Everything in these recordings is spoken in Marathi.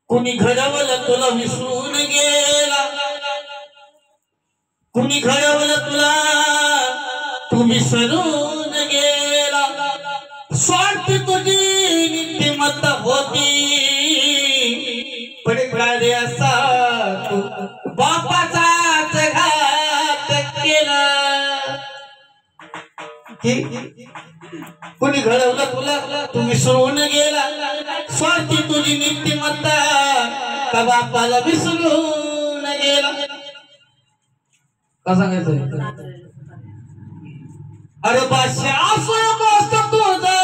कुणी घडवलं तुला विसरून गेला, कुणी घडवलं तुला तू विसरून गेला। स्वार्थी तुझी नीतिमत्ता होती, पण प्राणी असा तू बापाचाच घात केला। कुणी घडवलं तुला तू विसरून गेला, स्वार्थी तुझी नीतिमत्ता का बापाला विसरून गेला। का सांगायचं? अरे बादशाह असं मस्त तुझं,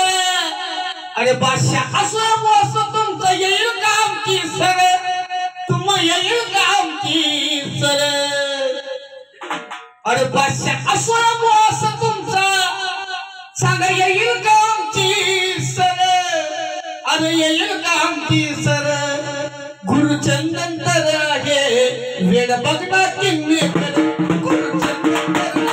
अरे बादशाह असं मस्त तुमचं येईल काम की सर, तुम येईल काम की सर। अरे बादशाह असं मस्त तुमचं सांगा येईल काम की सर, अरे येईल काम की सर। गुरुचंदन तर आहे वेड बघना किन्ने कर, गुरुचंदन तर आहे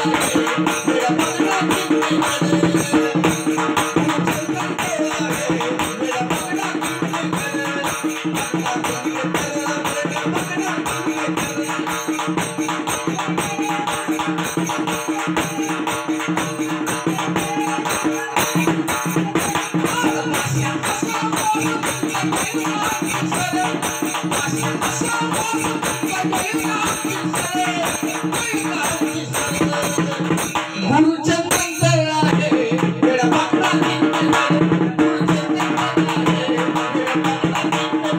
वेड बघना किन्ने कर, गुरुचंदन तर आहे वेड बघना किन्ने कर, बघना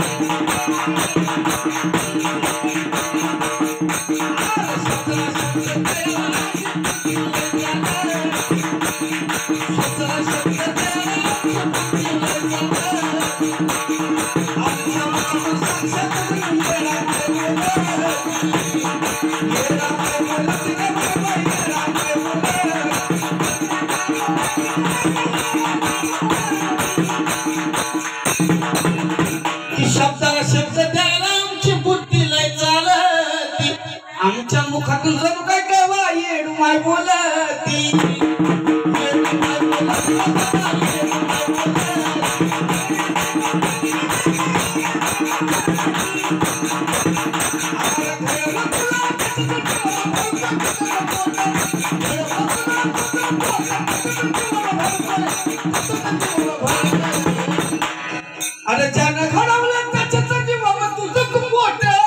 किन्ने कर, बघना किन्ने कर। शब्दाला शब्द द्यायला आमची बुद्धी लय चालती, आमच्या मुखातून जणू काय केव्हा येडू माय बोलती, येडू माय बोलती, येडू माय अरे ज्यानं घडवलं त्याच्याच जीवावर तुझं तू मोठं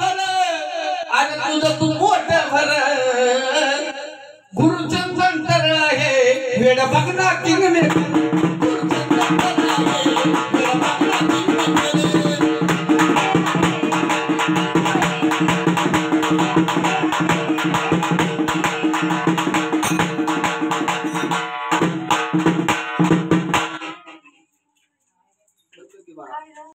भर, अरे तुझं तू मोठं भर। गुरुचंदन तर आहे वेड बघना किंग